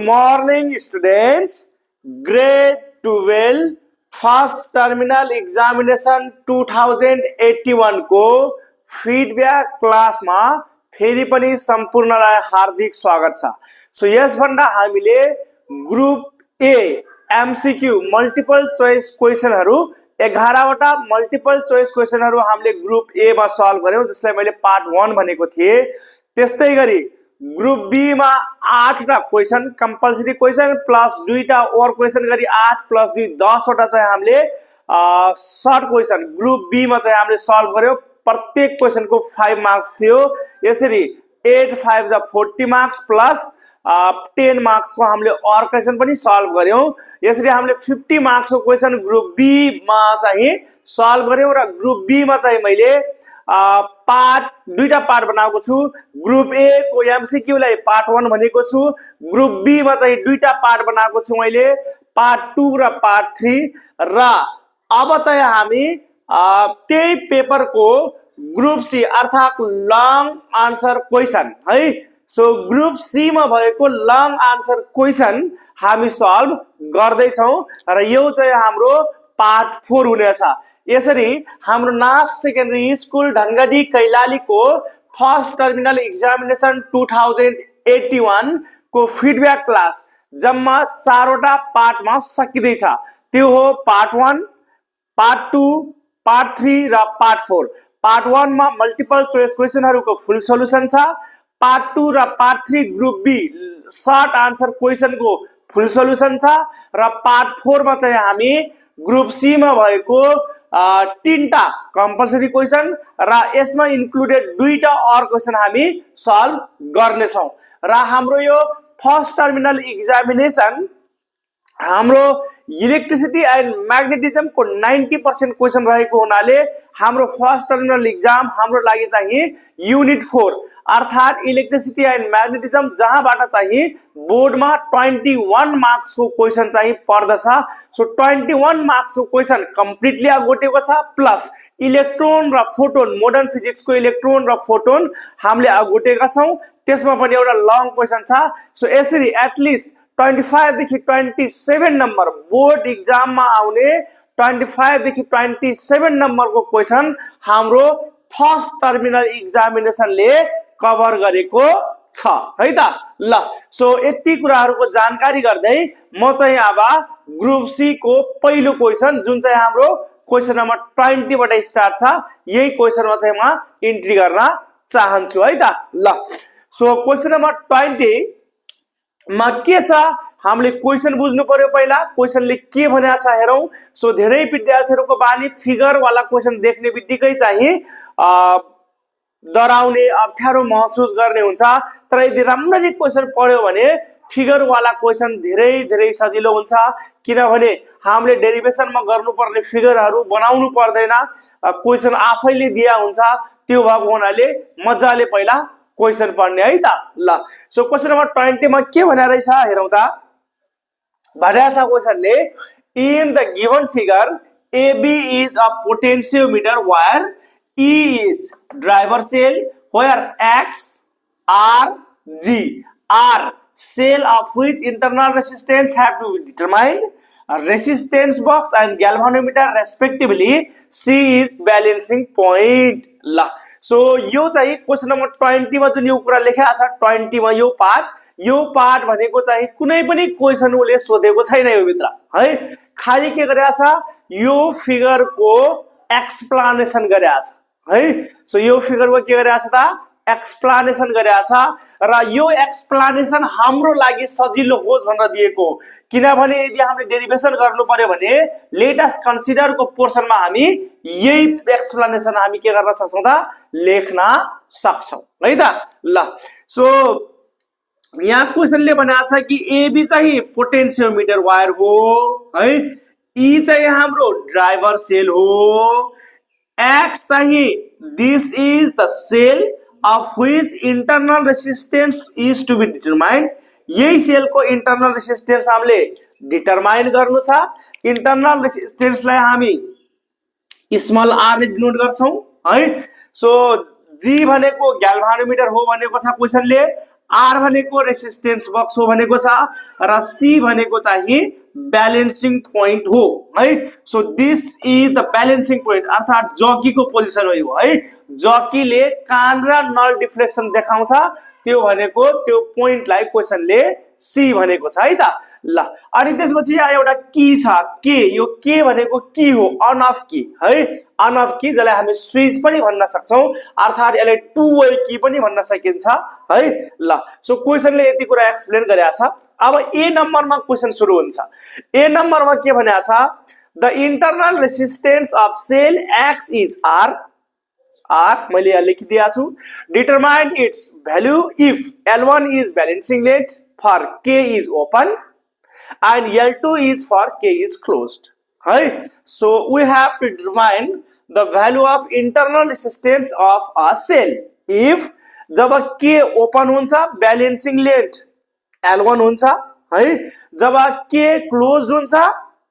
morning students. Grade 12 first terminal examination 2081 को feedback क्लासमा फेरि पनि सम्पूर्णलाई हार्दिक स्वागत छ। सो यसभन्दा हामीले group A MCQ multiple choice क्वेशनहरु 11 वटा मल्टिपल चोइस क्वेशनहरु हामीले ग्रुप ए मा सल्भ गर्यौं, जसलाई मैले पार्ट 1 भनेको थिए। त्यस्तै गरी ग्रुप बी मा 8 टा क्वेशन कंपलसरी क्वेशन प्लस 2 टा और क्वेशन गरी 8 प्लस 2 10 वटा चाहिँ हामीले सर्ट क्वेशन ग्रुप बी मा चाहिँ हामीले सल्भ गर्यौं। प्रत्येक क्वेशन को 5 मार्क्स थियो। यसरी 8 5 जा 40 मार्क्स प्लस 10 मार्क्स को हामीले और क्वेशन पनि सल्भ गर्यौं। यसरी हामीले 50 मार्क्स को क्वेशन ग्रुप बी मा चाहिँ सल्भ गर्यौं र ग्रुप बी मा चाहिँ मैले पार्ट 2 टा पार्ट बनाएको छु। ग्रुप ए को एमसीक्यू लाई पार्ट 1 भनेको छु। ग्रुप बी मा चाहिँ 2 टा पार्ट बनाएको छु मैले, पार्ट 2 र पार्ट 3। र अब चाहिँ हामी त्यही पेपर को ग्रुप सी अर्थात लङ आन्सर क्वेशन है। सो ग्रुप सी मा भएको लङ आन्सर क्वेशन हामी सल्भ गर्दै छौं र यो चाहिँ हाम्रो पार्ट 4 हुनेछ। यसरी हाम्रो नाथ सेकेन्डरी स्कुल ढङ्गडी कैलाली को फर्स्ट टर्मिनल एक्जामिनेसन 2081 को फिडब्याक क्लास जम्मा 4 वटा पार्ट मा सकिदै छ। त्यो हो पार्ट 1, पार्ट 2, पार्ट 3 र पार्ट 4। पार्ट 1 मा मल्टिपल चोइस क्वेशनहरुको फुल सोलुसन छ। पार्ट 2 र part 3 group B short answer question को फुल सोलुसन छ र पार्ट 4 मा चाहिँ हामी ग्रुप सी मा भएको 3 टा कंपलसरी क्वेशन र यसमा इन्क्लुडेड 2 टा और क्वेशन हामी सल्भ गर्ने छौं। र हाम्रो यो फर्स्ट टर्मिनल एक्जामिनेसन हाम्रो इलेक्ट्रिसिटी एन्ड म्याग्नेटिज्म को 90% क्वेशन रहेको हुनाले हाम्रो फर्स्ट टर्मिनल एक्जाम हाम्रो लागि चाहिँ युनिट 4 अर्थात इलेक्ट्रिसिटी एन्ड म्याग्नेटिज्म, जहाँबाट चाहिँ बोर्डमा 21 मार्क्स को क्वेशन चाहिँ पर्दछ। सो 21 मार्क्स को क्वेशन कम्प्लिटली अगोटेको छ, प्लस इलेक्ट्रोन र फोटोन मोडर्न फिजिक्स को इलेक्ट्रोन र फोटोन हामीले अगोटेका छौं। त्यसमा पनि एउटा लङ क्वेशन छ। सो यसरी एटलिस्ट 25 देखि 27 नम्बर बोर्ड एक्जाम मा आउने 25 देखि 27 नम्बर को क्वेशन हाम्रो फर्स्ट टर्मिनल एक्जामिनेसन ले कभर गरेको छ है त। ल सो यति कुराहरुको जानकारी गर्दै म चाहिँ अब ग्रुप सी को पहिलो क्वेशन जुन चाहिँ हाम्रो क्वेशन नम्बर 20 बाट स्टार्ट छ, यही क्वेशन मा चाहिँ म इन्ट्री गर्न चाहन्छु है त। ल सो क्वेशन नम्बर 20 मा के छ हामीले क्वेशन बुझ्नु पर्यो। पहिला क्वेशन ले के भनेको छ हेरौं। सो धेरै विद्यार्थीहरुको बानी फिगर वाला क्वेशन देख्ने बित्तिकै चाहिँ डराउने अप्ठ्यारो महसुस गर्ने हुन्छ, तर यदि राम्ररी क्वेशन पढ्यो भने फिगर वाला क्वेशन धेरै सजिलो हुन्छ। किनभने हामीले डेरिभेसन मा गर्नुपर्ने फिगरहरु बनाउनु पर्दैन, क्वेशन आफैले दिया हुन्छ। त्यो भएको हुनाले मजाले पहिला क्वेशन पढ्ने है त। ल सो क्वेशन नम्बर 20 मा के भनेको रहेछ हेरौं त। भनेको छ क्वेशनले in the given figure AB is a potentiometer where E is driver cell, where X, R, G are cell of which internal resistance have to be determined. Resistance box and galvanometer respectively. C is balancing point. ल so यो चाहिँ question number 20 मा जुन यो कुरा लेखेको छ 20 मा यो पार्ट भनेको चाहिँ कुनै पनि क्वेशन उले सोधेको छैन यो भित्र है। खाली के गरेको छ यो फिगर को एक्सप्लेनेसन गरेको छ है। सो यो फिगर को के गरेको छ त एक्सप्लेनेसन गरेको छ र यो एक्सप्लेनेसन हाम्रो लागि सजिलो होस् भनेर दिएको। किनभने यदि हामीले डेरिभेसन गर्नु पर्यो भने लेट अस कन्सिडर को पोर्सन मा हामी यही एक्सप्लेनेसन हामी के गर्न सक्छौं त लेख्न सक्छौं है त। ल सो यहाँ क्वेशनले भनेको छ कि एबी चाहिँ पोटेन्शियोमिटर वायर हो है, ई चाहिँ हाम्रो ड्राइभर सेल हो, एक्स चाहिँ this is the cell of which internal resistance is to be determined. यही सेल को इंटरनल रेसिस्टेंस हामीले डिटरमाइन गर्नु छ। इंटरनल रेसिस्टेंस लाई हामी स्मॉल r ले डिनोट गर्छौं है। सो G भनेको ग्याल्भानोमिटर हो भनेको छ क्वेशनले, आर भनेको रेसिस्टेन्स बक्स हो भनेको छ र सी भनेको चाहिँ ब्यालेन्सिङ पोइन्ट हो है। So this is the balancing point अर्थात जकीको पोजिसन हो यो है। जकीले कान र नल डिफ्लेक्सन देखाउँछ त्यो भनेको त्यो पोइन्टलाई क्वेसनले सी भनेको छ है त। ल अनि त्यसपछि यहाँ एउटा की छ के, यो के भनेको की हो, अन अफ की है। अन अफ की जसलाई हामी स्विच पनि भन्न सक्छौं अर्थात यसलाई टु वे की पनि भन्न सकिन्छ है। ल सो क्वेसनले यति कुरा एक्सप्लेन गरेको छ। अब ए नम्बरमा क्वेसन सुरु हुन्छ। ए नम्बरमा के भनेको छ, the internal resistance of cell X is R, R मैले यहाँ लेखिदिएको छु। Determine its value if L1 is balancing length for K is open and L2 is for K is closed है। So we have to determine the value of internal resistance of a cell if जब K open हुन्छ balancing length L1 हुन्छ है, जब K closed हुन्छ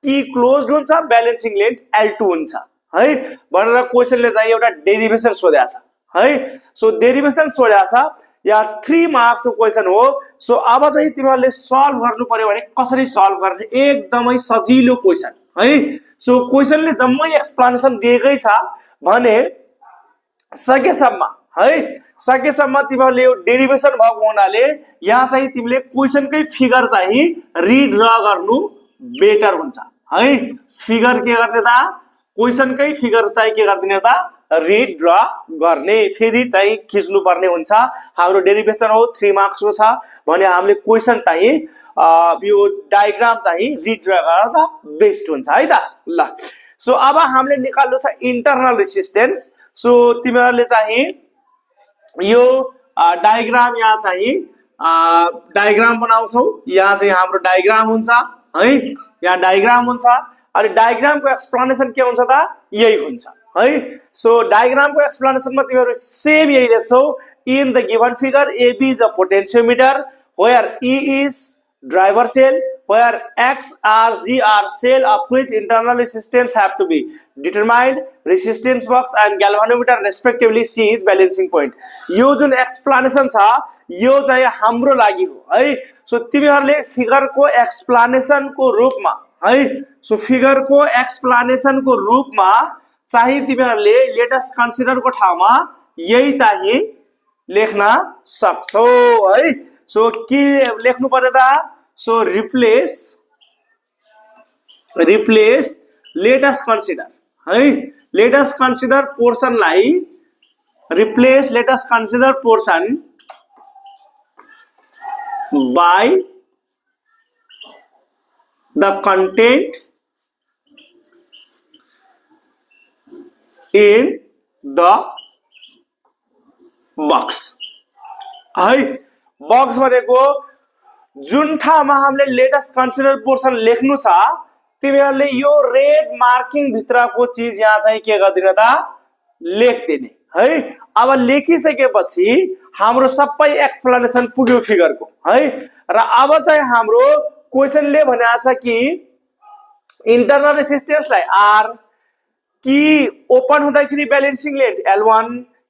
K closed हुन्छ balancing length L2 हुन्छ है भनेर क्वेसनले चाहिँ एउटा डेरिभेसन सोधेको छ है। सो डेरिभेसन सोधेको छ, यहाँ 3 मार्क्स को क्वेसन हो। सो अब चाहिँ तिमीहरूले सल्भ गर्नु पर्यो भने कसरी सल्भ गर्ने, एकदमै सजिलो क्वेसन है। सो क्वेसनले जम्मै एक्सप्लेनेसन दिएकै छ भने सकेसम्म है, सकेसम्म तिमीहरूले यो डेरिभेसन भएको हुनाले यहाँ चाहिँ तिमीले क्वेसनकै फिगर चाहिँ रिड्र गर्नु बेटर हुन्छ है। फिगर के गर्ने त, क्वेसनकै फिगर चाहिँ के गर्दिने त, रिड ड्र गर्ने, फेरि चाहिँ खिच्नु पर्ने हुन्छ। हाम्रो डेरिभेसन हो 3 मार्क्स को छ भने हामीले क्वेसन चाहिँ यो डायग्राम चाहिँ रिड ड्र गर्दा बेस्ट हुन्छ है त। ल सो अब हामीले निकाल्नु छ इन्टरनल रेसिस्टेन्स। सो तिमीहरूले चाहिँ यो डायग्राम यहाँ चाहिँ डायग्राम बनाउँछौ। यहाँ चाहिँ हाम्रो डायग्राम हुन्छ है, यहाँ डायग्राम हुन्छ अनि डायग्रामको एक्सप्लेनेसन के हुन्छ त, यही हुन्छ है। सो डायग्रामको एक्सप्लेनेसनमा तिमीहरू सेम यही लेख्छौ। In the given figure AB is a potentiometer where E is driver cell where X, R, G are cell of which internal resistance have to be determined, resistance box and galvanometer respectively C is balancing point। यो जुन explanation छ यो चाहिँ हाम्रो लागि हो है। So तिमीहरूले फिगरको एक्सप्लेनेसनको रूपमा है, सो फिगरको एक्सप्लेनेसनको रूपमा चाहिँ तिमीहरूले लेटेस्ट कन्सिडरको ठाउँमा यही चाहिँ लेख्न सक्छौ है। सो के लेख्नु पर्यो त, सो रिप्लेस लेटेस्ट कन्सिडर है। लेटेस्ट कन्सिडर पोर्सनलाई replace latest consider portion by the content in the box है। बक्स भनेको जुन ठाउँमा हामीले लेटेस्ट कन्सिडर पोर्सन लेख्नु छ तिमीहरूले यो रेड मार्किङ भित्रको चीज यहाँ चाहिँ के गर्दिने त, लेख्दिने है। अब लेखिसकेपछि हाम्रो सबै एक्सप्लेनेसन पुग्यो फिगरको है। र अब चाहिँ हाम्रो क्वेसनले भनेको छ कि इन्टरनल रेसिस्टेन्सलाई आर, की ओपन हुँदाखेरि ब्यालेन्सिङ लेट L1,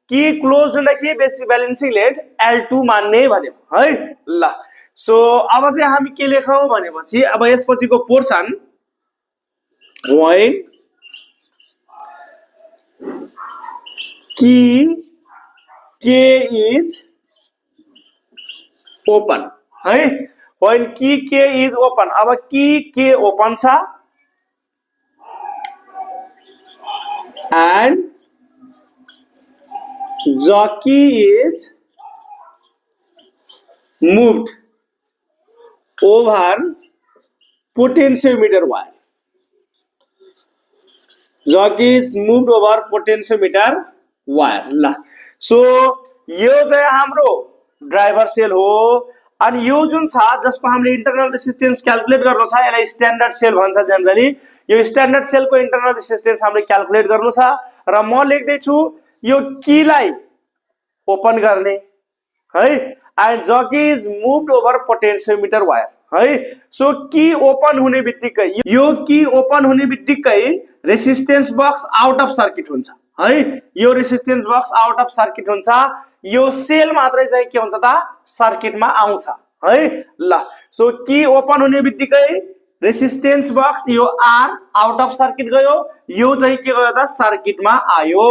की क्लोज हुँदाखेरि बेसी ब्यालेन्सिङ लेट L2 मान्ने भन्यो है। ल सो अब चाहिँ हामी के लेखौं भनेपछि अब यसपछिको portion when K is open है, when K is open। अब K ओपन छ and jockey is moved over potentiometer wire। jockey is moved over potentiometer wire। ल सो यो चाहिँ हाम्रो ड्राइभर सेल हो अनि यो जुन छ जसको हामीले इन्टरनल रेसिस्टेन्स क्याल्कुलेट गर्नु छ यसलाई स्ट्यान्डर्ड सेल भन्छ जनरली। यो स्ट्यान्डर्ड सेलको इन्टरनल रेसिस्टेन्स हामीले क्याल्कुलेट गर्नु छ र म लेख्दै छु यो कीलाई ओपन गर्ने है and jockey is moved over potentiometer wire है। सो की ओपन हुने बित्तिकै यो की ओपन हुने बित्तिकै resistance box out of circuit हुन्छ है यो resistance box out of circuit हुन्छ यो सेल मात्रै चाहिँ के हुन्छ त सर्किटमा आउँछ है ल सो की ओपन हुने बित्तिकै रेसिस्टेन्स बक्स यो आर आउट अफ सर्किट गयो यो चाहिँ के गयो त सर्किटमा आयो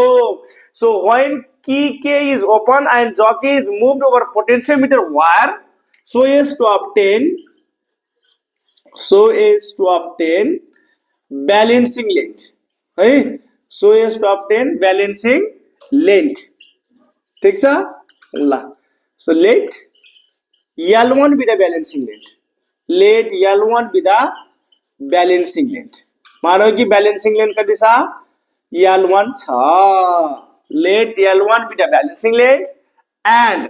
सो व्हेन की के is open and jockey is moved over potentiometer wire so as to obtain balancing length है so as to obtain balancing length ठीक छ ल so let L1 be the balancing length let L1 be the balancing length मानौ कि balancing length कति छ L1 छ let L1 be the balancing length and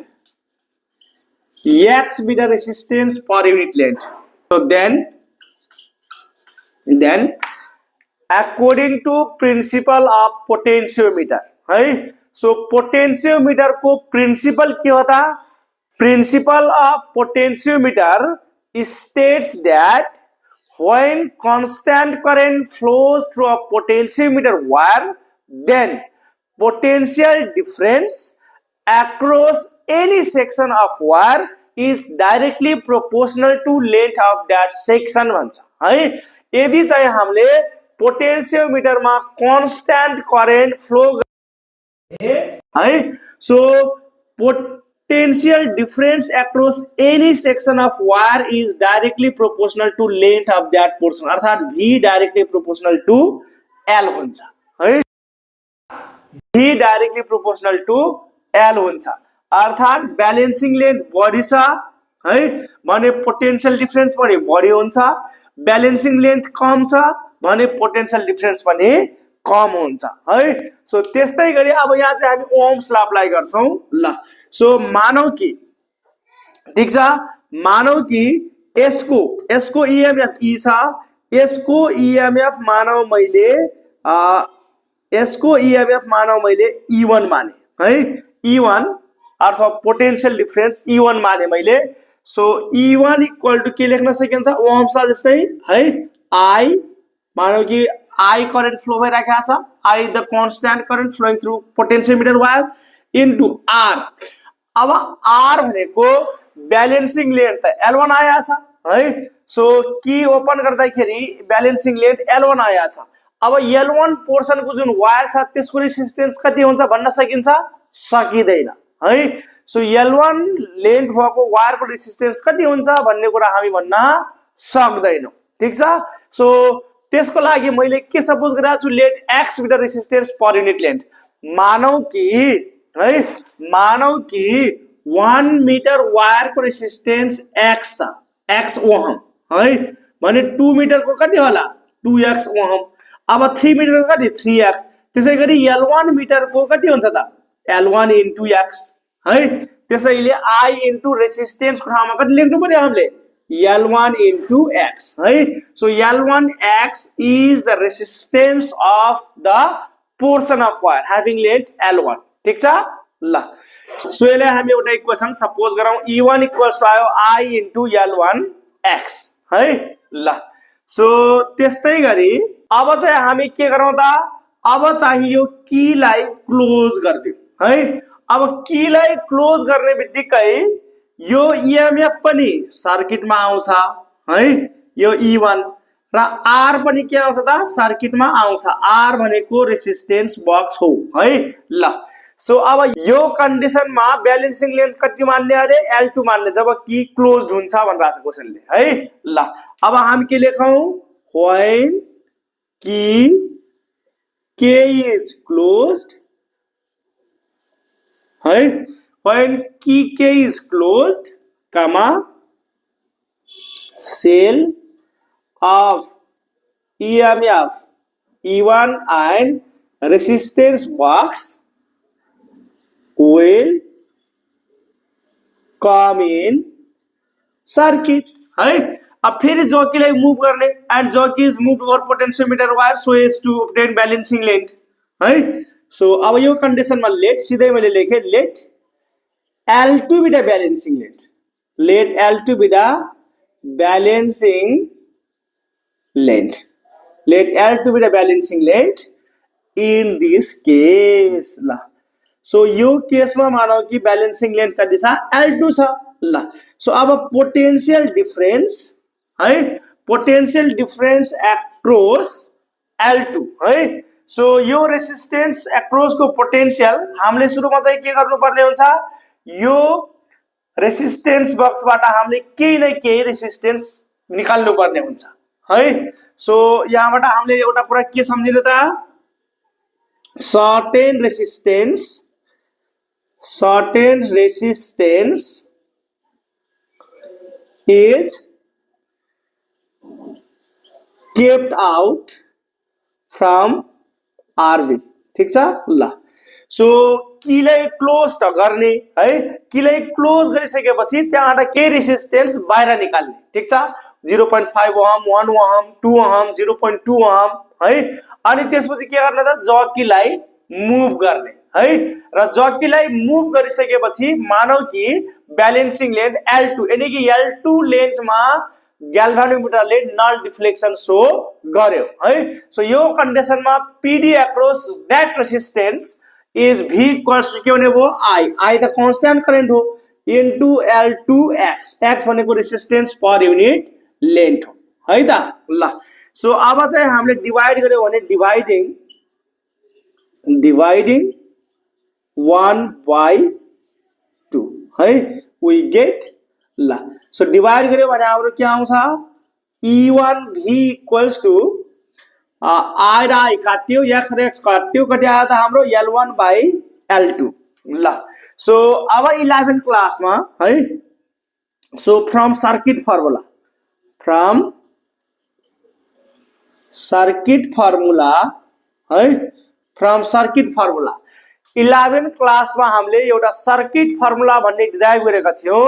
X be the resistance per unit length so then according to principle of potentiometer है so potentiometer को principle के होता principle of potentiometer states that when constant current flows through a potentiometer wire then potential difference across any section of wire is directly proportional to length of that section भन्छ है यदि चाहिँ हामीले पोटेन्सियोमिटरमा constant current flow है so potential difference across any section of wire is directly proportional to length of that portion अर्थात V directly proportional to L हुन्छ है V directly proportional to L हुन्छ अर्थात ब्यालेन्सिङ लेन्थ बढी छ है भने पोटेन्शियल डिफरेन्स पनि बढी हुन्छ ब्यालेन्सिङ लेन्थ कम छ भने पोटेन्शियल डिफरेन्स पनि कम हुन्छ है सो त्यस्तै गरी अब यहाँ चाहिँ हामी ओम्स लॉ अप्लाई गर्छौं ल सो मानौ कि ठीक छ मानौ कि यसको ईएमएफ ई छ यसको ईएमएफ मानौ मैले E1 माने है E1 अर्थात पोटेन्शियल डिफरेन्स E1 माने मैले सो E1 इक्वल टु के लेख्न सकिन्छ ओम्स लॉ जस्तै है I मानौ कि I current flow भइराखेको छ I the constant current flowing through potentiometer wire into R अब R भनेको ब्यालेन्सिङ लेन्थ त L1 आया छ है सो की ओपन गर्दाखेरि ब्यालेन्सिङ लेन्थ L1 आया छ अब L1 पोर्सन को जुन वायर छ त्यसको रेसिस्टेन्स कति हुन्छ भन्न सकिन्छ सकिदैन है सो L1 लेन्थ भएको वायर को रेसिस्टेन्स कति हुन्छ भन्ने कुरा हामी भन्न सक्दैनौं ठीक छ सो त्यसको लागि मैले के सपोज गरेको छु let X be the resistance per unit length मानौ कि 1 मिटर वायर को रेसिस्टेन्स X छ X ओहम है भने 2 मिटर को कति होला 2X ओहम अब 3 मिटर को कति 3X त्यसैगरी L1 मिटर को कति हुन्छ त L1 into X है त्यसैले I into रेसिस्टेन्स को ठाउँमा कति लेख्नु पर्यो हामीले L1 into X है so L1X is the resistance of the portion of wire having length L1 ठीक छ ल सो यसले हामी एउटा इक्वेसन सपोज गरौँ E1 इक्वल्स टु आयो I into L1X है ल सो त्यस्तै गरी अब चाहिँ हामी के गरौँ त अब चाहिँ यो कीलाई क्लोज गर्दियौ है अब कीलाई क्लोज गर्ने बित्तिकै यो EMF पनि सर्किटमा आउँछ है यो E1 र R पनि के आउँछ त सर्किटमा आउँछ R भनेको रेसिस्टेन्स बक्स हो है ल सो अब यो कन्डिसनमा ब्यालेन्सिङ लेन्थ कति मान्ने अरे L2 मान्ने जब की क्लोज्ड हुन्छ भनिरहेछ क्वेशनले है ल अब हामी के लेखौं when K is closed है when K is closed comma cell of EMF E1 and resistance box will come in circuit है अब फेरि जकीलाई मुभ गर्ने and jockey is move over potentiometer wire so as to obtain balancing length है so अब यो कन्डिसनमा let सिधै मैले लेखे let L2 be the balancing length let L2 be the balancing length let L2 be the balancing length in this case ल so यो केसमा मानौ कि ब्यालेन्सिङ लेन्थ कति छ L2 छ ल सो अब पोटेन्शियल डिफरेन्स है पोटेन्शियल डिफरेन्स एक्रॉस L2 है सो यो रेसिस्टेन्स एक्रॉस को पोटेन्शियल हामीले सुरुमा चाहिँ के गर्नुपर्ने हुन्छ यो रेसिस्टेन्स बक्सबाट हामीले केही न केही रेसिस्टेन्स निकाल्नु पर्ने हुन्छ है सो यहाँबाट हामीले एउटा कुरा के सम्झिनु त certain resistance is kept out from RV ठीक छ ल सो कीलाई क्लोज त गर्ने है कीलाई क्लोज गरिसकेपछि त्यहाँबाट के रेसिस्टेन्स बाहिर निकाल्ने ठीक छ 0.5 ओहम 1 ओहम 2 ओहम 0.2 ओहम है अनि त्यसपछि के गर्ने त जकीलाई मुभ गर्ने है र जकीलाई मुभ गरिसकेपछि मानौ कि ब्यालेन्सिङ लेन्थ L2 यानी कि L2 लेन्थमा ग्याल्भेनोमिटरले नल डिफ्लेक्सन शो गर्यो है सो यो कन्डिसनमा PD across net resistance is V equals to के हुने भयो I त कांस्टेंट करेन्ट हो into L2x x भनेको रेसिस्टेन्स पर युनिट लेन्थ हो है त ल सो अब चाहिँ हामीले डिवाइड गर्यो भने डिवाइडिङ 1 by 2 है we get ल सो डिवाइड गर्यो भने हाम्रो के आउँछ E1 V equals to I र I काट्यो x र x काट्यो कति आयो त हाम्रो L1 by L2 ल सो अब 11 क्लासमा है सो फ्रम सर्किट फर्मुला 11 क्लासमा हामीले एउटा सर्किट फर्मुला भन्ने डिराइभ गरेका थियौ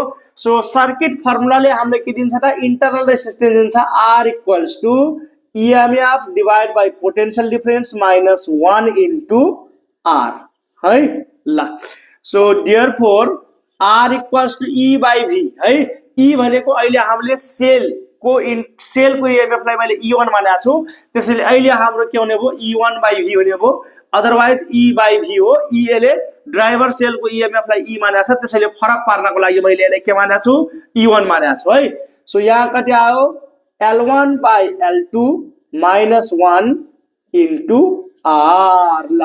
सो सर्किट फर्मुलाले हामीले के दिन्छ त इन्टरनल रेसिस्टेन्स दिन्छ R equals to EMF divided by potential difference minus 1 into R है ल so therefore R equals to E by V है E भनेको अहिले हामीले सेल को EMF लाई मैले E1 मानेको छु त्यसैले अहिले हाम्रो के हुने भयो E1 by V हुने भयो अदरवाइज E by V हो E ले ड्राइभर सेल को EMF लाई E मानेको छ त्यसैले फरक पार्नको लागि मैले यसलाई के मानेको छु E1 मानेको छु है सो यहाँ कति आयो L1 by L2 minus 1 into R ल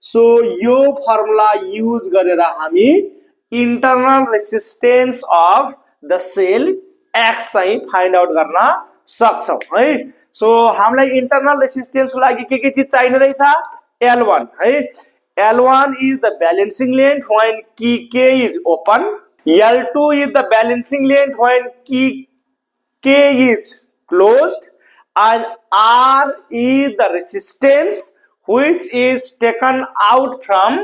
सो यो फर्मुला युज गरेर हामी internal resistance of the cell X चाहिँ फाइन्ड आउट गर्न सक्छौं है सो हामीलाई इन्टरनल रेसिस्टेन्स को लागि के चीज चाहिने रहेछ L1 है L1 is the balancing length when key K is open L2 is the balancing length when key K is closed and R is the resistance which is taken out from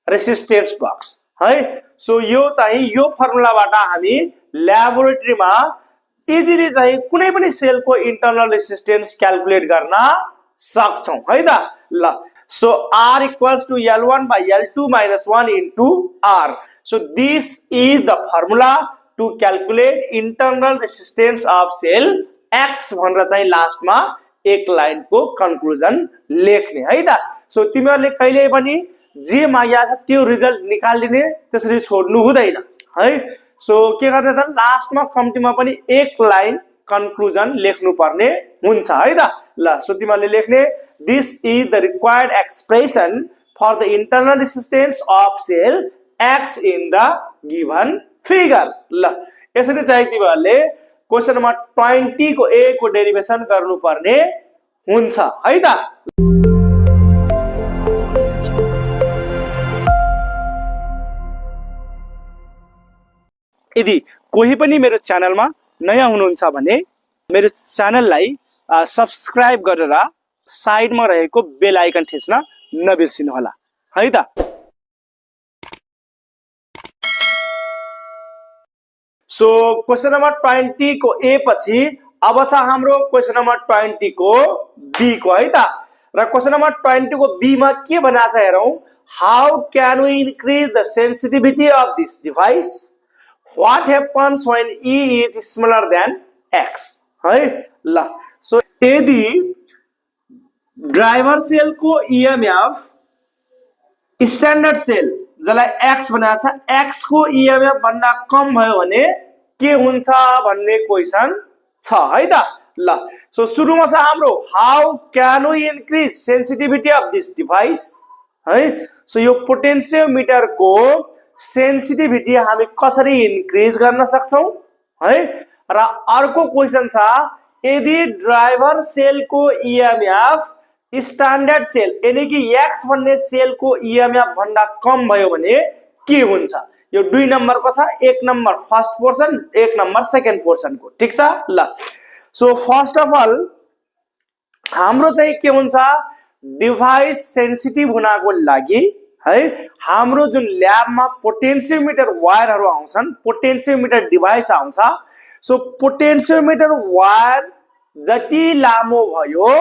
resistance box है so यो चाहिँ यो फर्मुलाबाट हामी ल्याबोरेटरीमा easily चाहिँ कुनै पनि सेलको internal resistance calculate गर्न सक्छौं है त ल so R equals to L1 by L2 minus 1 into R so this is the formula to calculate internal resistance of cell X भनेर चाहिँ लास्टमा एक लाइनको कन्क्लुजन लेख्ने है त सो तिमीहरुले कहिले पनि जे माग्या छ त्यो रिजल्ट निकाल्दिने त्यसरी छोड्नु हुँदैन है सो के गर्ने त लास्टमा कम्तिमा पनि एक लाइन कन्क्लुजन लेख्नु पर्ने हुन्छ है त ल सो तिमीहरुले लेख्ने this is the required expression for the internal resistance of cell X in the given figure ल यसरी चाहिँ तिमीहरुले क्वेशन नम्बर 20 को A को डेरिभेसन गर्नु पर्ने हुन्छ है त यदि कोही पनि मेरो च्यानलमा नयाँ हुनुहुन्छ भने मेरो च्यानललाई सब्स्क्राइब गरेर साइडमा रहेको बेल आइकन थिच्न नबिर्सिनु होला है त सो क्वेशन नम्बर 20 को A पछि अब छ हाम्रो क्वेशन नम्बर 20 को B को है त र क्वेशन नम्बर 20 को B मा के भनेको छ हेरौं how can we increase the sensitivity of this device What happens when E is smaller than X है ल यदि ड्राइभर सेलको इएमएफ स्ट्यान्डर्ड सेल जसलाई एक्स भनेको छ, एक्स को इएमएफ भन्दा कम भयो भने के हुन्छ भन्ने क्वेशन छ है त। ल सो सुरुमा छ हाम्रो how can we increase sensitivity of this device है। सो यो पोटेन्सियोमिटर को सेन्सिटिभिटी हामी कसरी इन्क्रिज गर्न सक्छौं है। र अर्को क्वेशन छ यदि ड्राइभर सेल को इएमएफ स्ट्यान्डर्ड सेल यानी कि एक्स भन्ने सेल को इएमएफ भन्दा कम भयो भने के हुन्छ। यो 2 नम्बरको छ, 1 number first portion, 1 number second portion को, ठीक छ। ल सो फर्स्ट अफ अल हाम्रो चाहिँ के हुन्छ, डिभाइस सेन्सिटिभ हुनको लागि है हाम्रो जुन ल्याबमा पोटेन्सियोमिटर वायरहरु आउँछन्, पोटेन्सियोमिटर डिभाइस आउँछ। सो पोटेन्सियोमिटर वायर जति लामो भयो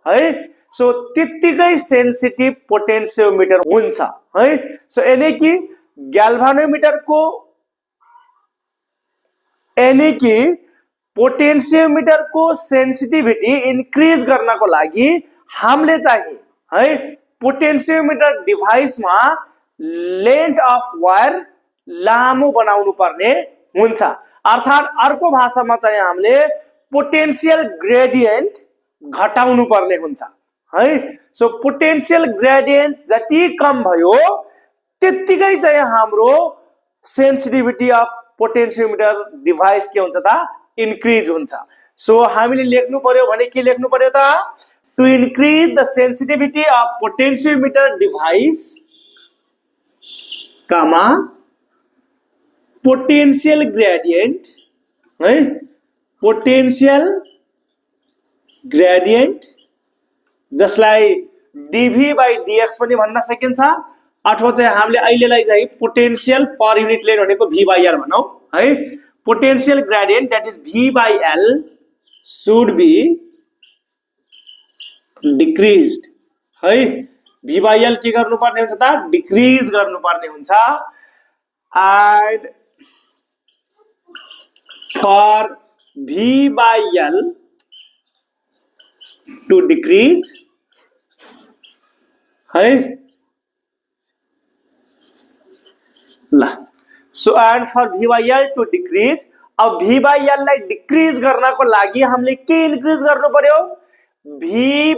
है सो त्यतिकै सेन्सिटिभ पोटेन्सियोमिटर हुन्छ है। सो यानी कि ग्याल्भानोमिटर को यानी कि पोटेन्सियोमिटर को सेन्सिटिभिटी इन्क्रिज गर्नको लागि हामीले चाहिँ है पोटेन्सियोमिटर डिभाइसमा लेन्थ अफ वायर लामो बनाउनु पर्ने हुन्छ। अर्थात अर्को भाषामा चाहिँ हामीले पोटेन्शियल ग्रेडियन्ट घटाउनु पर्ने हुन्छ है। सो पोटेन्शियल ग्रेडियन्ट जति कम भयो त्यतिकै चाहिँ हाम्रो सेन्सिटिभिटी अफ पोटेन्सियोमिटर डिभाइस के हुन्छ त इन्क्रिज हुन्छ। सो हामीले लेख्नु पर्यो भने के लेख्नु पर्यो त, to increase the sensitivity of potentiometer device कमा पोटेन्शियल ग्रेडियन्ट है, पोटेन्शियल ग्रेडियन्ट जसलाई dv by dx पनि भन्न सकिन्छ, अथवा चाहिँ हामीले अहिलेलाई चाहिँ पोटेन्शियल पर युनिट लेन्थ भनेको v by l भनौं है। Potential gradient that is v by l should be decreased है। v by l के गर्नु पर्ने हुन्छ त डिक्रिज गर्नु पर्ने हुन्छ। And for v by l to decrease है ल। So and for v by l to decrease, अब v by l लाई डिक्रिज गर्नको लागि हामीले के इन्क्रिज गर्नु पर्यो, v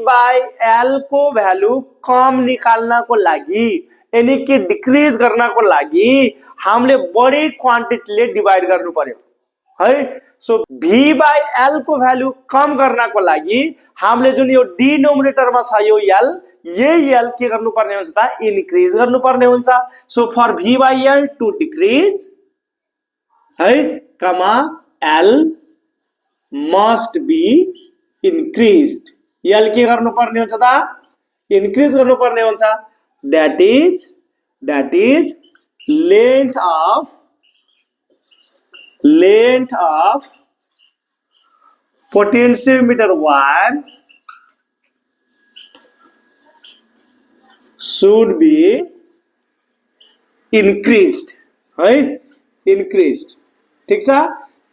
by l को भ्यालु कम निकाल्नको लागि यानी कि डिक्रिज गर्नको लागि हामीले बढी क्वान्टिटीले डिवाइड गर्नु पर्यो है। सो v by l को भ्यालु कम गर्नको लागि हामीले जुन यो डिनोमिनेटरमा छ यो l, यही l के गर्नु पर्ने हुन्छ त इन्क्रिज गर्नु पर्ने हुन्छ। So for v by l to decrease है कमा l must be increased, l के गर्नु पर्ने हुन्छ त इन्क्रिज गर्नु पर्ने हुन्छ। That is length of potentiometer wire should be increased है, increased, ठीक छ।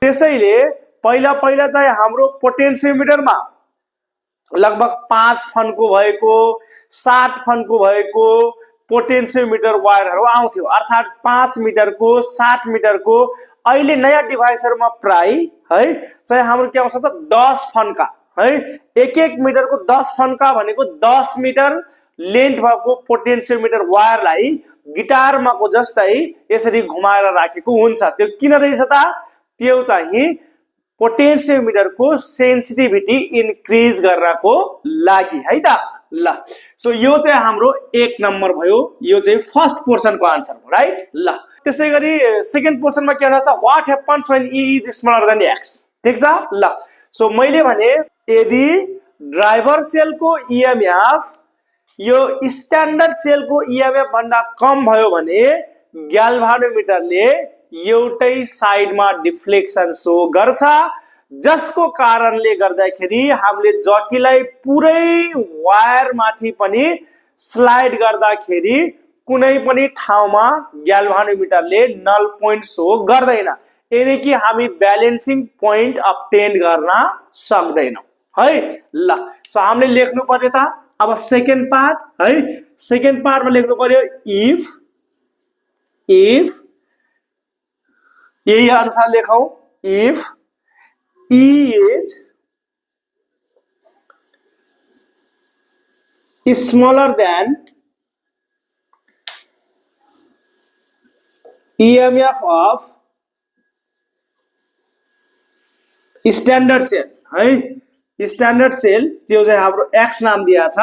त्यसैले पहिला पहिला चाहिँ हाम्रो पोटेन्सियोमिटरमा लगभग 5 फनको भएको 7 फनको भएको पोटेन्सियोमिटर वायरहरु आउँथ्यो, अर्थात 5 मिटरको 7 मिटरको। अहिले नयाँ डिभाइसहरुमा प्राय है चाहिँ हाम्रो के आउँछ त 10 फन्का है। एक एक मिटरको 10 फन्का भनेको 10 मिटर लेन्थ भएको पोटेन्सियोमिटर वायरलाई गिटारमाको जस्तै यसरी घुमाएर राखेको हुन्छ। त्यो किन रहेछ त, त्यो चाहिँ पोटेन्सियोमिटरको सेन्सिटिभिटी इन्क्रिज गर्नको लागि है त। ल सो यो चाहिँ हाम्रो 1 नम्बर भयो, यो चाहिँ फर्स्ट पोर्सनको आन्सर हो राइट। ल त्यसैगरी सेकेन्ड पोर्सनमा के हुन्छ, what happens when e is smaller then x, ठीक छ। ल सो मैले भने यदि ड्राइभर सेलको ईएमएफ यो स्ट्यान्डर्ड सेलको ईएमएफ भन्दा कम भयो भने ग्याल्भानोमिटरले एउटै साइडमा डिफ्लेक्सन शो गर्छ, जसको कारणले गर्दाखेरि हामीले जकीलाई पुरै वायर माथि पनि स्लाइड गर्दाखेरि कुनै पनि ठाउँमा ग्याल्भानोमिटरले नल पोइन्ट शो गर्दैन, यानी कि हामी ब्यालेन्सिङ पोइन्ट अब्टेन गर्न सक्दैनौं है। ल सो हामीले लेख्नु पर्यो त अब सेकेन्ड पार्ट है, सेकेन्ड पार्टमा लेख्नु पर्यो इफ यही अनुसार लेखौं, if E is smaller than EMF of standard cell है, स्टैंडर्ड सेल जो चाहिँ हाम्रो X नाम दिया छ,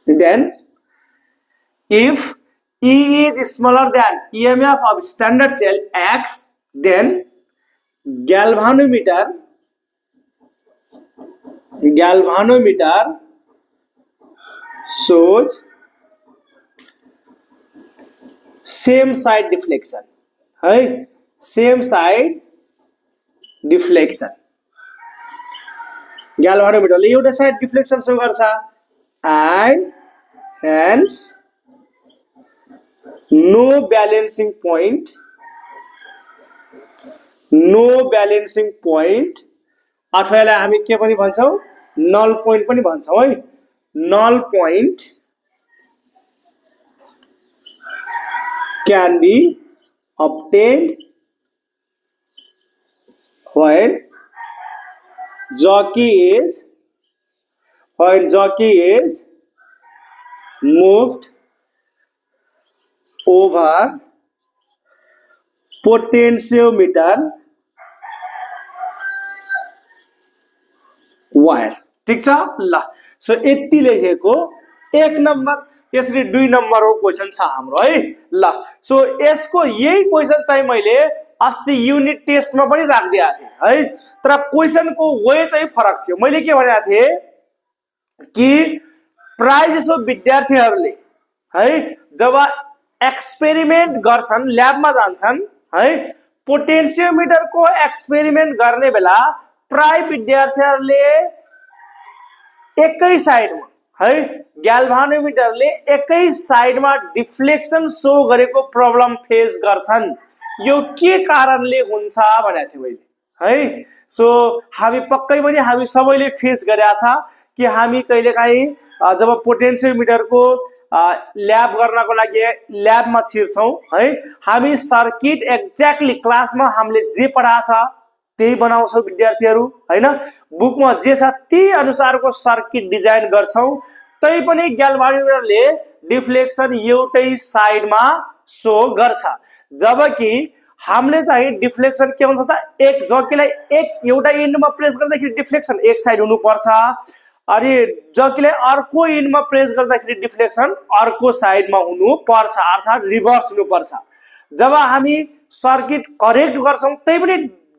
then if E is smaller than EMF of standard cell X, then galvanometer shows same side deflection है, same side deflection galvanometer ले एउटा side deflection show गर्छ and hence no balancing point अथवा यसलाई हामी के पनि भन्छौं, नल पोइन्ट पनि भन्छौं है, null point can be obtained when jockey is moved over potentiometer wire. ठीक छ ल, सो यति लेखेको एक नम्बर, यसरी 2 नम्बरको क्वेशन छ हाम्रो है ल। सो यसको यही क्वेशन चाहिँ मैले अस्ति युनिट टेस्टमा पनि राखिदिएको थिएँ है, तर क्वेशनको वे चाहिँ फरक थियो। मैले के भनेको थिएँ कि प्राय जसो विद्यार्थीहरूले है जब एक्सपेरिमेन्ट गर्छन्, ल्याबमा जान्छन् है, पोटेन्सियोमिटरको एक्सपेरिमेन्ट गर्ने बेला प्राय विद्यार्थीहरूले एकै साइडमा है, ग्याल्भानोमिटरले एकै साइडमा डिफ्लेक्सन शो गरेको प्रब्लम फेस गर्छन्। यो के कारणले हुन्छ भनेको थिएँ मैले है। सो हामी पक्कै पनि हामी सबैले फेस गरेका छ कि हामी कहिलेकाहीँ जब पोटेन्सियोमिटरको ल्याब गर्नको लागि ल्याबमा छिर्छौं है, हामी सर्किट एक्ज्याक्टली क्लासमा हामीले जे पढाछ त्यही बनाउँछौं विद्यार्थीहरू हैन, बुकमा जे छ त्यही अनुसारको सर्किट डिजाइन गर्छौं, तै पनि ग्याल्भानोमिटरले डिफ्लेक्सन एउटै साइडमा शो गर्छ। जबकि हामीले चाहिँ डिफ्लेक्सन के हुन्छ त, एक जकीलाई एउटा इन्डमा प्रेस गर्दाखेरि डिफ्लेक्सन एक साइड हुनु पर्छ, अनि जकीलाई अर्को इन्डमा प्रेस गर्दाखेरि डिफ्लेक्सन अर्को साइडमा हुनु पर्छ, अर्थात रिभर्स हुनु पर्छ। जब हामी सर्किट करेक्ट गर्छौं तै पनि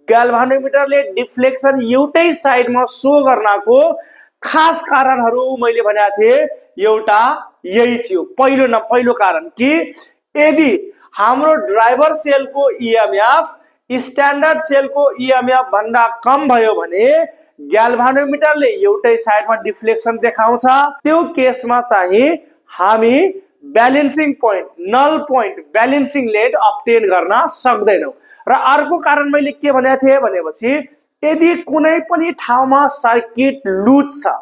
ग्याल्भानोमिटरले डिफ्लेक्सन एउटै साइडमा शो गर्नको खास कारणहरू मैले भनेको थिएँ, एउटा यही थियो। पहिलो कारण कि यदि हाम्रो ड्राइभर सेलको ईएमएफ स्ट्यान्डर्ड सेलको ईएमएफ भन्दा कम भयो भने ग्याल्भानोमिटरले एउटै साइडमा डिफ्लेक्सन देखाउँछ। त्यो केसमा चाहिँ हामी ब्यालेन्सिङ पोइन्ट, नल पोइन्ट ब्यालेन्सिङ लेड अब्टेन गर्न सक्दैनौं। र अर्को कारण मैले के भनेको थिएँ भनेपछि, यदि कुनै पनि ठाउँमा सर्किट लुज छ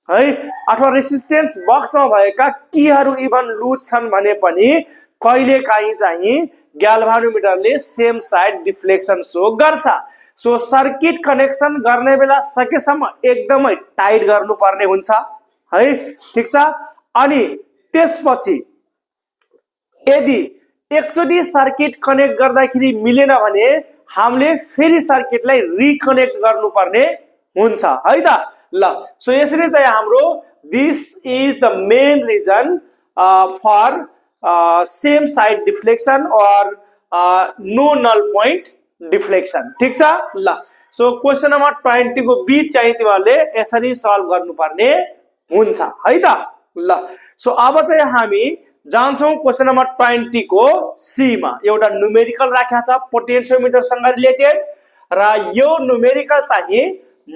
है, अथवा रेसिस्टेन्स बक्समा भएका कीहरू इभन लुज छन् भने पनि कहिलेकाहीँ चाहिँ ग्याल्भानोमिटरले सेम साइड डिफ्लेक्सन शो गर्छ। सो सर्किट कनेक्सन गर्ने बेला सकेसम्म एकदमै टाइट गर्नुपर्ने हुन्छ है, ठीक छ। अनि त्यसपछि यदि एकचोटी सर्किट कनेक्ट गर्दाखेरि मिलेन भने हामीले फेरि सर्किटलाई रिकनेक्ट गर्नुपर्ने हुन्छ है त ल। सो यसरी चाहिँ हाम्रो this is the main reason for same side deflection or no null point deflection. ठीक छ ल। सो क्वेशन नम्बर 20 को बी चाहिँ तिमीहरूले यसरी सल्भ गर्नुपर्ने हुन्छ है त ल। सो अब चाहिँ हामी जान्छौं क्वेशन नम्बर 20 को सी मा। एउटा न्यूमेरिकल राखेको छ पोटेन्शियोमिटर सँग रिलेटेड, र यो न्यूमेरिकल चाहिँ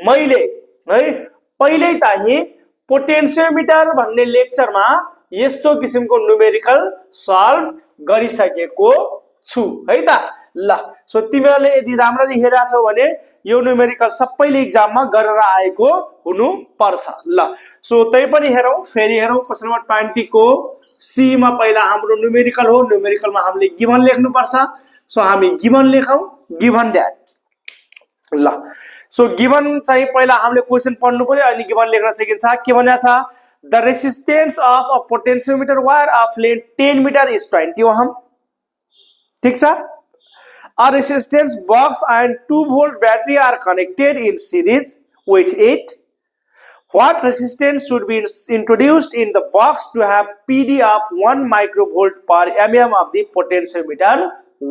मैले है पहिले चाहिँ पोटेन्शियोमिटर भन्ने लेक्चरमा यस्तो किसिमको न्यूमेरिकल सल्भ गरिसकेको छु है त ल सो तिमीहरूले यदि राम्ररी हेरेका छौ भने यो न्युमेरिकल सबैले एक्जाममा गरेर आएको हुनु पर्छ। ल सो त्यही पनि हेरौं, फेरि हेरौं क्वेशन नम्बर 20 को सी मा पहिला हाम्रो न्युमेरिकल हो, न्युमेरिकलमा हामीले गिभन लेख्नु पर्छ। सो हामी गिभन लेखौं, गिभन दैट। ल सो गिभन चाहिँ पहिला हामीले क्वेशन पढ्नु पर्यो अनि गिभन लेख्न सकिन्छ। के भनेको छ, the resistance of a potentiometer wire of length 10 metre is 20 ohm. ठीक छ। A resistance box and 2-volt battery are connected in series with it. What resistance should be introduced in the box to have PD of 1 microvolt per mm of the potentiometer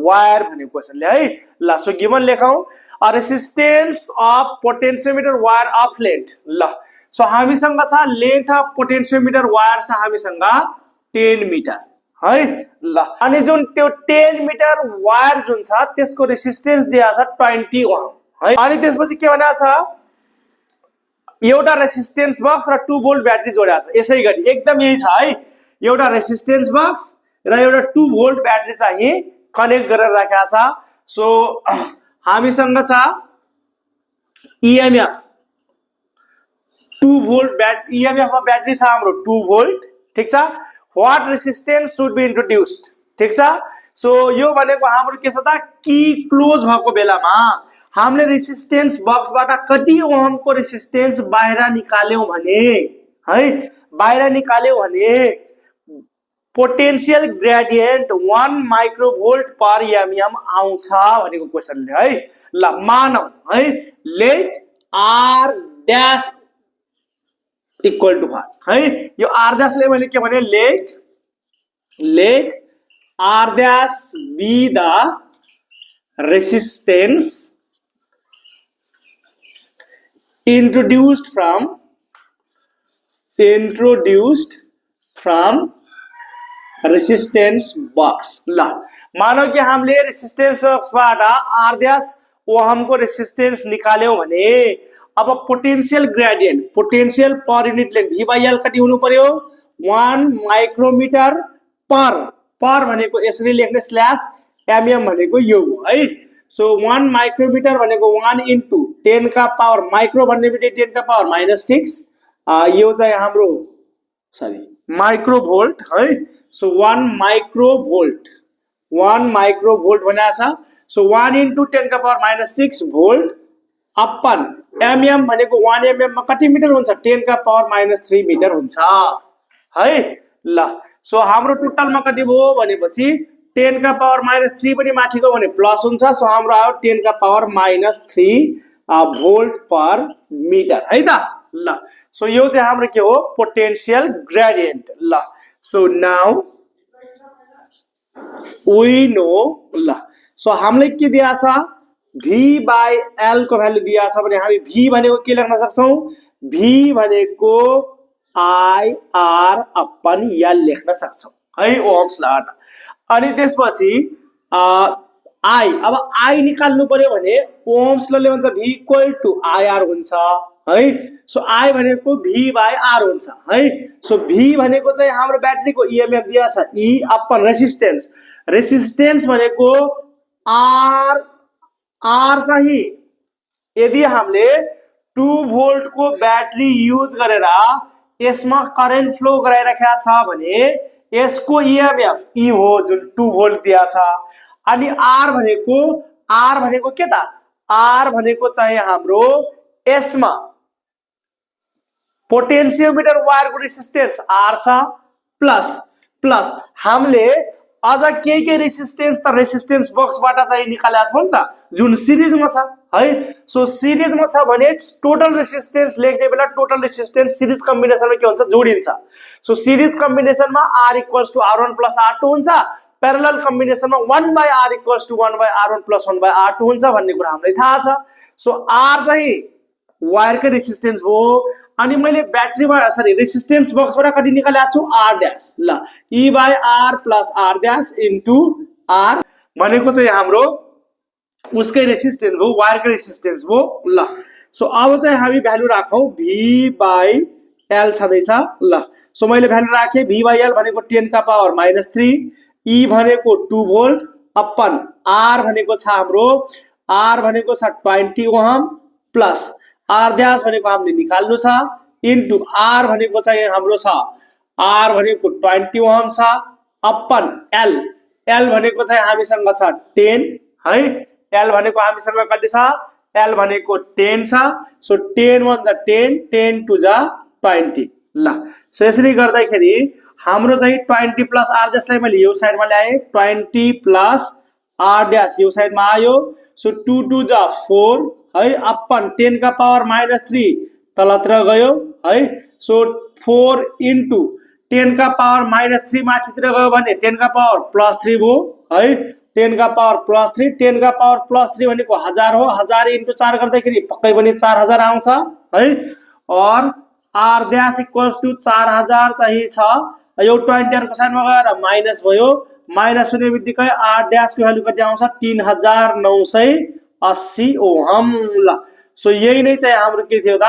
wire भन्ने क्वेशनले है। ल so given लेखौं, a resistance of potentiometer wire of length। ल so हामीसँग छ length of पोटेन्शियोमिटर wire छ हामीसँग 10 मिटर है। ल अनि जुन त्यो 10 मिटर वायर जुन छ त्यसको रेसिस्टेन्स दिएको छ 20 ओहम है। अनि त्यसपछि के भनेको छ, एउटा रेसिस्टेन्स बक्स र 2 भोल्ट ब्याट्री जोडेको छ। यसै गरी एकदम यही छ है, एउटा रेसिस्टेन्स बक्स र एउटा 2 भोल्ट ब्याट्री चाहिँ कनेक्ट गरेर राखेको छ। सो हामीसँग छ EMF 2 भोल्ट ब्याट्री, EMF मा ब्याट्री छ हाम्रो 2 भोल्ट। ठीक छ। What resistance should be introduced? ठीक छ। सो यो भनेको हाम्रो के छ त, की क्लोज भएको बेलामा हामीले रेसिस्टेन्स बक्सबाट कति ओहमको रेसिस्टेन्स बाहिर निकाल्यौं भने है, बाहिर निकाल्यौं भने potential gradient 1 microvolt per M M भनेको क्वेशनले है। ल मानौ है, let R dash equal to what है। यो आर ड्याश ले मैले के भने, let R dash be the resistance introduced from resistance box। ल मानौ कि हामीले रेसिस्टेन्स बक्सबाट आर ड्याश ओहमको रेसिस्टेन्स निकाल्यौं भने अब potential gradient, potential per unit length V/L कति हुनु पर्यो, 1 माइक्रोमिटर पर भनेको यसरी लेख्ने स्ल्याश mm भनेको यो हो है। सो 1 माइक्रोमिटर भनेको 1 इन्टु 10 का पावर, माइक्रो भन्ने बित्तिकै 10 का पावर -6, यो चाहिँ हाम्रो माइक्रोभोल्ट है। सो 1 माइक्रोभोल्ट भनेको छ। सो 1 इन्टु 10 का पावर -6 भोल्ट अपन mm भनेको 1 mm मा कति मिटर हुन्छ, 10 का पावर -3 मिटर हुन्छ है। ल सो हाम्रो टोटलमा कति भयो भनेपछि 10 का पावर -3 पनि माथिको भने प्लस हुन्छ। सो हाम्रो आयो 10 का पावर -3 भोल्ट पर मिटर है त। ल सो यो चाहिँ हाम्रो के हो, पोटेन्शियल ग्रेडियन्ट। ल सो नाउ वी नो। ल सो हामीले के दिया छ, V/L को भ्यालु दिया छ भने हामी V भनेको के लेख्न सक्छौं, V भनेको IR अपन L लेख्न सक्छौं है, ओम्स लबाट। अनि त्यसपछि I, अब I निकाल्नु पर्यो भने ओम्स लले भन्छ V इक्वल टु IR हुन्छ है। सो I भनेको V/R हुन्छ है। सो V भनेको चाहिँ हाम्रो ब्याट्रीको EMF दिया छ, E अपन रेसिस्टेन्स, रेसिस्टेन्स भनेको R चाहिँ यदि हामीले 2 भोल्ट को ब्याट्री युज गरेर यसमा करेन्ट फ्लो गराइराखेका छ भने यसको EMF E हो जुन 2 भोल्ट दिया छ। अनि R भनेको के त, R भनेको चाहिँ हाम्रो यसमा पोटेन्शियोमिटर वायरको रेसिस्टेन्स R छ प्लस हामीले अझ के रेसिस्टेन्स त रेसिस्टेन्स बक्सबाट चाहिँ निकालेका छौं नि त, जुन सिरिजमा छ है। सो सिरिजमा छ भने टोटल रेसिस्टेन्स लेख्ने बेला टोटल रेसिस्टेन्स सिरिज कम्बिनेसनमा के हुन्छ, जोडिन्छ। सो सिरिज कम्बिनेसनमा R equals to R1 plus R2 हुन्छ, प्यारलल कम्बिनेसनमा 1/R equals to 1/R1 plus 1/R2 हुन्छ भन्ने कुरा हामीलाई थाहा छ। सो R चाहिँ वायरकै रेसिस्टेन्स हो। अनि मैले ब्याट्रीमा रेसिस्टेन्स बक्सबाट कति निकालेको छु, R ड्याश। ल E/R plus R dash into R भनेको चाहिँ हाम्रो उसकै रेसिस्टेन्स हो, वायरकै रेसिस्टेन्स हो। ल सो अब चाहिँ हामी भ्यालु राखौं, V/L छँदैछ। ल सो मैले भ्यालु राखेँ, V/L भनेको 10 का पावर -3, E भनेको 2 भोल्ट अपन आर भनेको छ हाम्रो आर भनेको छ 20 ओहम प्लस आर ड्यास भनेको हामीले निकाल्नु छ इन्टु आर भनेको चाहिँ हाम्रो छ आर भनेको 20 ओहम छ अपन एल एल भनेको चाहिँ हामीसँग छ 10 है एल भनेको हामीसँग कति छ एल भनेको 10 छ सो 10 1 जा 10 10 2 जा 20 ल सो यसरी गर्दाखेरि हाम्रो चाहिँ 20 प्लस आर ड्यासलाई मैले यो साइडमा ल्याए 20 प्लस आर ड्यास यो साइडमा आयो सो 2 2 जा 4 है अपन 10 का पावर -3 तलतिर गयो है सो 4 इन्टु 10 का पावर -3 माथितिर गयो भने 10 का पावर +3 भयो है 10 का पावर +3 10 का पावर +3 भनेको 1000 हो 1000 इन्टु 4 गर्दाखेरि पक्कै पनि 4000 आउँछ है और आर ड्यास इक्वल्स टु 4000 चाहिँ छ यो 20 को साइडमा गएर माइनस भयो माइनस हुने बित्तिकै आर ड्यास को भ्यालु कति आउँछ 3980 ओहम ल सो यही नै चाहिँ हाम्रो के थियो त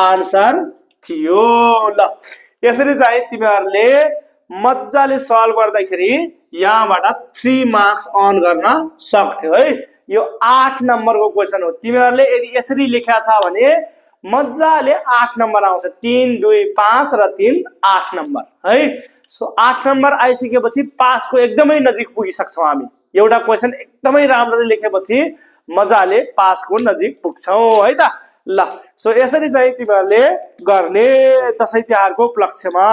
आन्सर थियो ल यसरी चाहिँ तिमीहरुले मज्जाले सल्भ गर्दाखेरि यहाँबाट 3 मार्क्स अर्न गर्न सक्थ्यौ है यो 8 नम्बरको क्वेशन हो तिमीहरुले यदि यसरी लेख्या छ भने मज्जाले 8 नम्बर आउँछ 3 2 5 र 3 8 नम्बर है सो 8 नम्बर आइसकेपछि पासको एकदमै नजिक पुगिसक्छौं हामी एउटा क्वेशन एकदमै राम्ररी लेखेपछि मजाले पासको नजिक पुग्छौं है त ल सो यसरी चाहिँ तिमीहरुले गर्ने दशैं तिहारको उपलक्ष्यमा